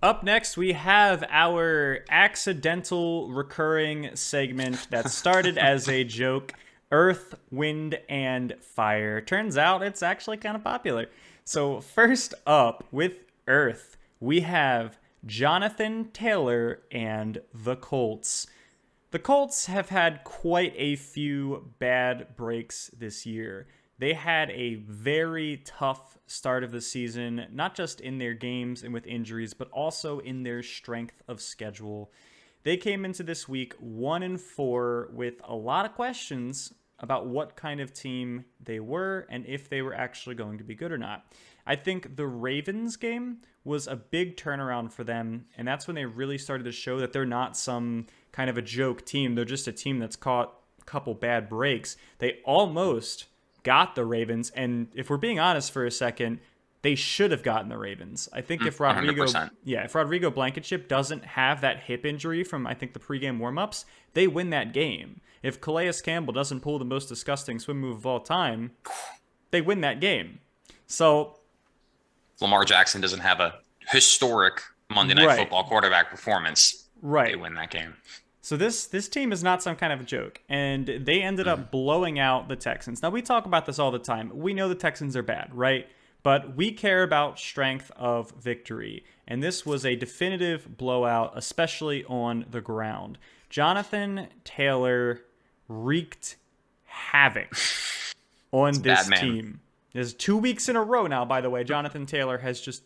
Up next, we have our accidental recurring segment that started as a joke, Earth, Wind, and Fire. Turns out it's actually kind of popular. So first up, with Earth, we have Jonathan Taylor and the Colts. The Colts have had quite a few bad breaks this year. They had a very tough start of the season, not just in their games and with injuries, but also in their strength of schedule. They came into this week 1-4 with a lot of questions about what kind of team they were and if they were actually going to be good or not. I think the Ravens game was a big turnaround for them, and that's when they really started to show that they're not some kind of a joke team. They're just a team that's caught a couple bad breaks. They almost got the Ravens, and if we're being honest for a second, they should have gotten the Ravens. I think if Rodrigo, 100%. if Rodrigo Blankenship doesn't have that hip injury from I think the pregame warmups, they win that game. If Calais Campbell doesn't pull the most disgusting swim move of all time, they win that game. So Lamar Jackson doesn't have a historic Monday Night Football quarterback performance. Right. They win that game. So this team is not some kind of a joke, and they ended up blowing out the Texans. Now, we talk about this all the time. We know the Texans are bad, right? But we care about strength of victory, and this was a definitive blowout, especially on the ground. Jonathan Taylor wreaked havoc on this team. There's 2 weeks in a row now, by the way. Jonathan Taylor has just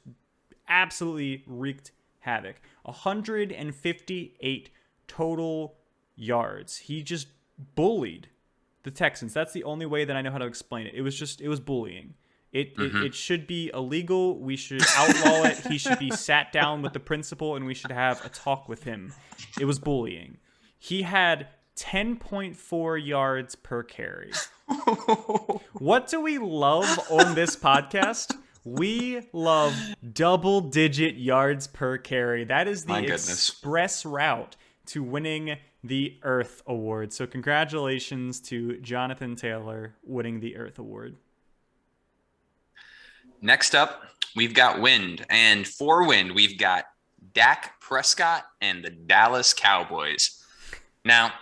absolutely wreaked havoc. 158 total yards. He just bullied the Texans. That's the only way that I know how to explain it. It was bullying. It should be illegal. We should outlaw it. He should be sat down with the principal and we should have a talk with him. It was bullying. He had 10.4 yards per carry. What do we love on this podcast? We love double-digit yards per carry. That is the express route to winning the Earth Award. So congratulations to Jonathan Taylor winning the Earth Award. Next up, we've got Wind. And for Wind, we've got Dak Prescott and the Dallas Cowboys. Now,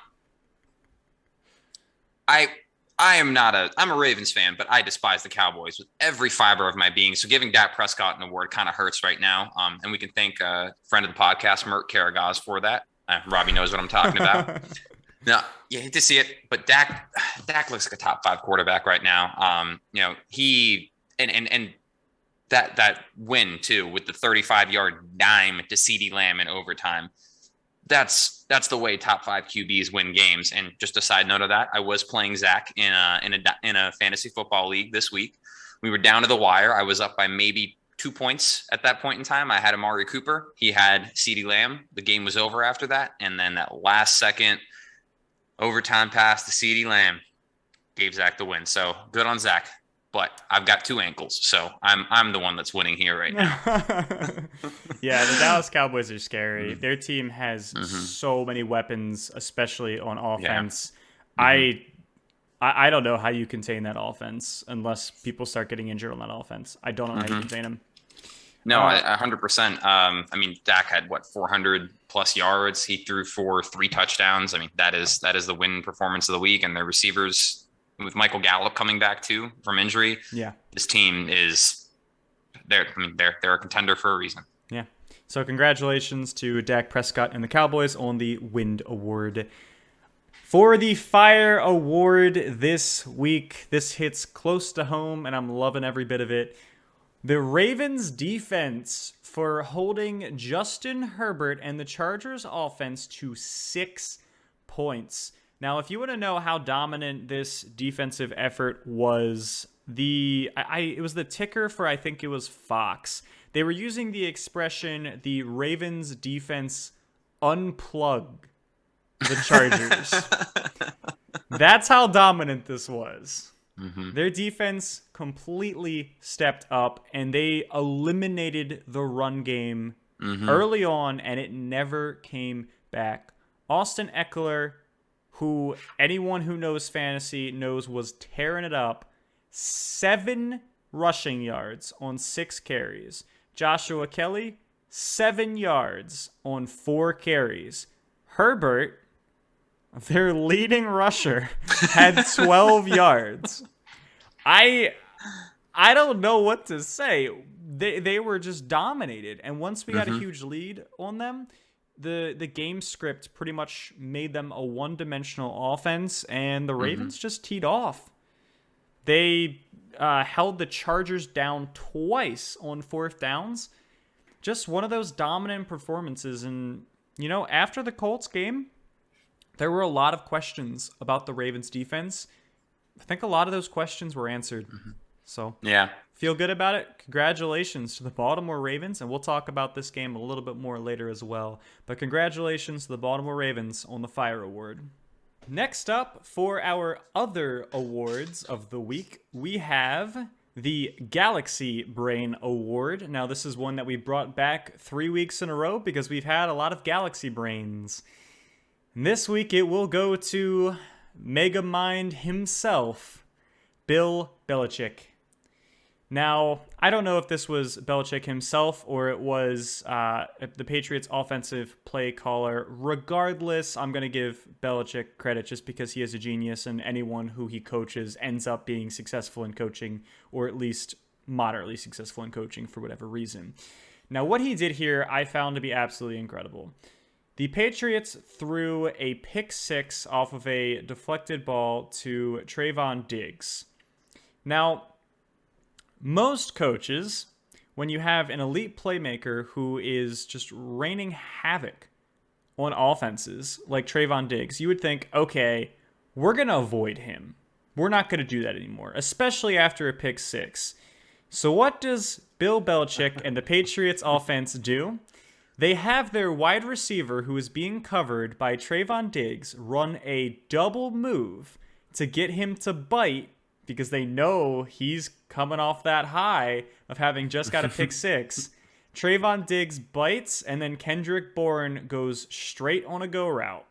I'm a Ravens fan, but I despise the Cowboys with every fiber of my being. So giving Dak Prescott an award kind of hurts right now. And we can thank a friend of the podcast, Mert Karagaz, for that. Robbie knows what I'm talking about. No, you hate to see it, but Dak looks like a top 5 quarterback right now. He and that win too with the 35-yard dime to CeeDee Lamb in overtime. That's the way top 5 QBs win games. And just a side note of that, I was playing Zach in a fantasy football league this week. We were down to the wire. I was up by maybe 2 points at that point in time. I had Amari Cooper. He had CeeDee Lamb. The game was over after that. And then that last second overtime pass to CeeDee Lamb gave Zach the win. So good on Zach. But I've got 2 ankles, so I'm the one that's winning here right now. Yeah, the Dallas Cowboys are scary. Their team has so many weapons, especially on offense. Yeah. I don't know how you contain that offense unless people start getting injured on that offense. I don't know how you contain them. No, 100%. I mean, Dak had 400 plus yards. He threw for 3 touchdowns. I mean, that is the win performance of the week, and their receivers. With Michael Gallup coming back too from injury, this team is they're a contender for a reason. Yeah. So congratulations to Dak Prescott and the Cowboys on the Wind Award. For the Fire Award this week, this hits close to home, and I'm loving every bit of it. The Ravens defense for holding Justin Herbert and the Chargers offense to 6 points. Now, if you want to know how dominant this defensive effort was, it was the ticker for, I think it was Fox. They were using the expression, the Ravens defense unplug the Chargers. That's how dominant this was. Their defense completely stepped up, and they eliminated the run game early on, and it never came back. Austin Eckler, who anyone who knows fantasy knows was tearing it up, 7 rushing yards on 6 carries. Joshua Kelly, 7 yards on 4 carries. Herbert, their leading rusher, had 12 yards. I don't know what to say. They were just dominated. And once we got a huge lead on them, the game script pretty much made them a one-dimensional offense, and the Ravens just teed off. They held the Chargers down twice on 4th downs. Just one of those dominant performances. And, after the Colts game, there were a lot of questions about the Ravens defense. I think a lot of those questions were answered. So, yeah, feel good about it. Congratulations to the Baltimore Ravens, and we'll talk about this game a little bit more later as well. But congratulations to the Baltimore Ravens on the Fire Award. Next up, for our other awards of the week, we have the Galaxy Brain Award. Now, this is one that we brought back 3 weeks in a row because we've had a lot of Galaxy Brains. And this week, it will go to Mega Mind himself, Bill Belichick. Now, I don't know if this was Belichick himself or it was the Patriots' offensive play caller. Regardless, I'm going to give Belichick credit just because he is a genius, and anyone who he coaches ends up being successful in coaching, or at least moderately successful in coaching for whatever reason. Now, what he did here, I found to be absolutely incredible. The Patriots threw a pick six off of a deflected ball to Trayvon Diggs. Now, most coaches, when you have an elite playmaker who is just raining havoc on offenses like Trayvon Diggs, you would think, okay, we're going to avoid him. We're not going to do that anymore, especially after a pick six. So what does Bill Belichick and the Patriots offense do? They have their wide receiver who is being covered by Trayvon Diggs run a double move to get him to bite, because they know he's coming off that high of having just got a pick six. Trayvon Diggs bites, and then Kendrick Bourne goes straight on a go route.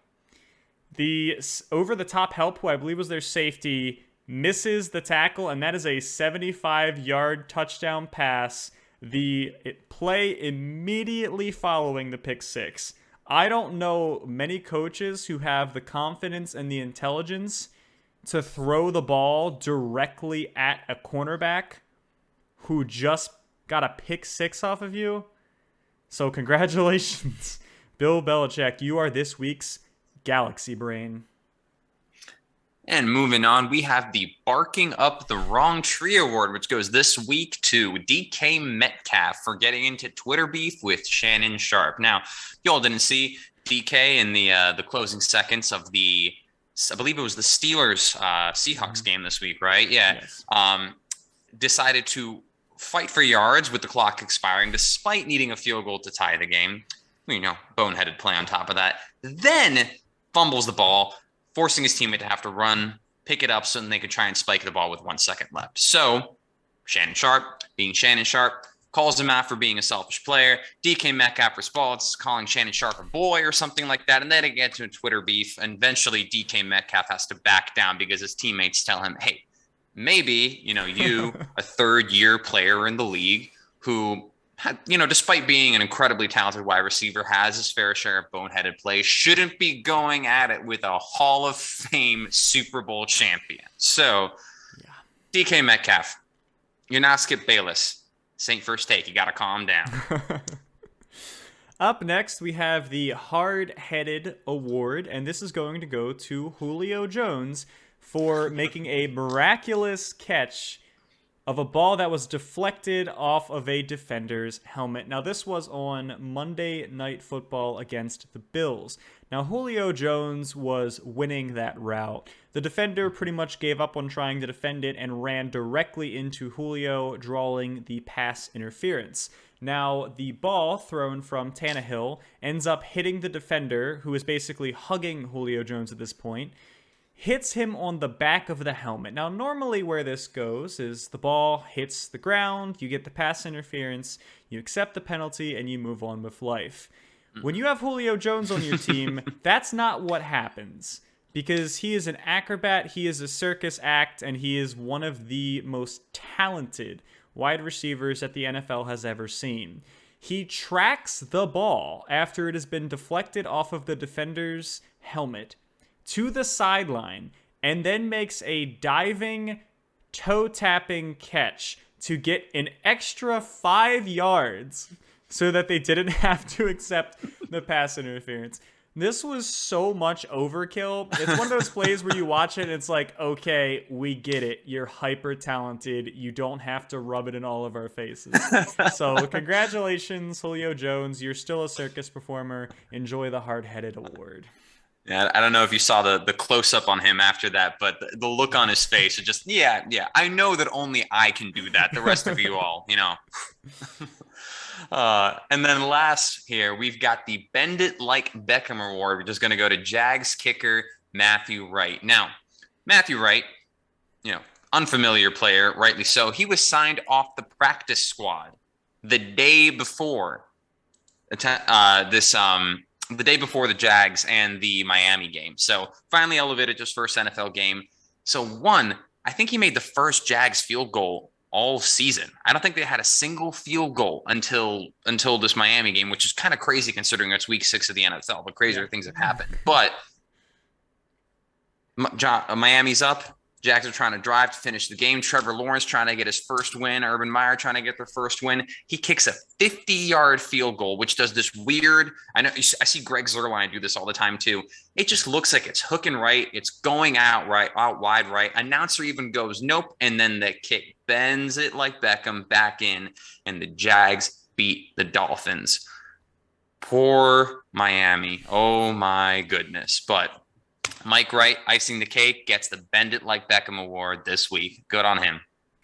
The over-the-top help, who I believe was their safety, misses the tackle, and that is a 75-yard touchdown pass. The play immediately following the pick six. I don't know many coaches who have the confidence and the intelligence to throw the ball directly at a cornerback who just got a pick six off of you. So congratulations, Bill Belichick. You are this week's Galaxy Brain. And moving on, we have the Barking Up the Wrong Tree Award, which goes this week to DK Metcalf for getting into Twitter beef with Shannon Sharp. Now, you all didn't see DK in the closing seconds of I believe it was the Steelers Seahawks game this week, right? Yeah. Yes. Decided to fight for yards with the clock expiring, despite needing a field goal to tie the game. Boneheaded play on top of that. Then fumbles the ball, forcing his teammate to have to run, pick it up so that they could try and spike the ball with 1 second left. So Shannon Sharp, being Shannon Sharp, calls him out for being a selfish player. DK Metcalf responds, calling Shannon Sharp a boy or something like that. And then it gets to a Twitter beef. And eventually DK Metcalf has to back down because his teammates tell him, hey, maybe, you, a third-year player in the league who, despite being an incredibly talented wide receiver, has his fair share of boneheaded plays, shouldn't be going at it with a Hall of Fame Super Bowl champion. So, yeah. DK Metcalf, you're not Skip Bayless. Saint First Take, you got to calm down. Up next, we have the Hard-Headed Award, and this is going to go to Julio Jones for making a miraculous catch of a ball that was deflected off of a defender's helmet. Now, this was on Monday Night Football against the Bills. Now, Julio Jones was winning that route. The defender pretty much gave up on trying to defend it and ran directly into Julio, drawing the pass interference. Now, the ball thrown from Tannehill ends up hitting the defender, who is basically hugging Julio Jones at this point, hits him on the back of the helmet. Now, normally where this goes is the ball hits the ground, you get the pass interference, you accept the penalty, and you move on with life. When you have Julio Jones on your team, that's not what happens. Because he is an acrobat, he is a circus act, and he is one of the most talented wide receivers that the NFL has ever seen. He tracks the ball after it has been deflected off of the defender's helmet to the sideline and then makes a diving, toe-tapping catch to get an extra 5 yards so that they didn't have to accept the pass interference. This was so much overkill. It's one of those plays where you watch it and it's like, okay, we get it. You're hyper talented. You don't have to rub it in all of our faces. So congratulations, Julio Jones. You're still a circus performer. Enjoy the hard-headed award. Yeah, I don't know if you saw the close up on him after that, but the look on his face, it just, yeah. I know that only I can do that. The rest of you all, And then last here, we've got the Bend It Like Beckham Award, which is going to go to Jags kicker Matthew Wright. Now, Matthew Wright, unfamiliar player, rightly so. He was signed off the practice squad the day before the day before the Jags and the Miami game. So finally elevated to his first NFL game. So I think he made the first Jags field goal all season. I don't think they had a single field goal until this Miami game, which is kind of crazy considering it's week 6 of the NFL, but crazier things have happened. But Miami's up. Jags are trying to drive to finish the game. Trevor Lawrence trying to get his first win. Urban Meyer trying to get their first win. He kicks a 50-yard field goal, which does this weird – I see Greg Zuerlein do this all the time too. It just looks like it's hooking right. It's going out wide right. Announcer even goes, nope, and then the kick bends it like Beckham back in, and the Jags beat the Dolphins. Poor Miami. Oh, my goodness. But Mike Wright, icing the cake, gets the Bend It Like Beckham award this week. Good on him.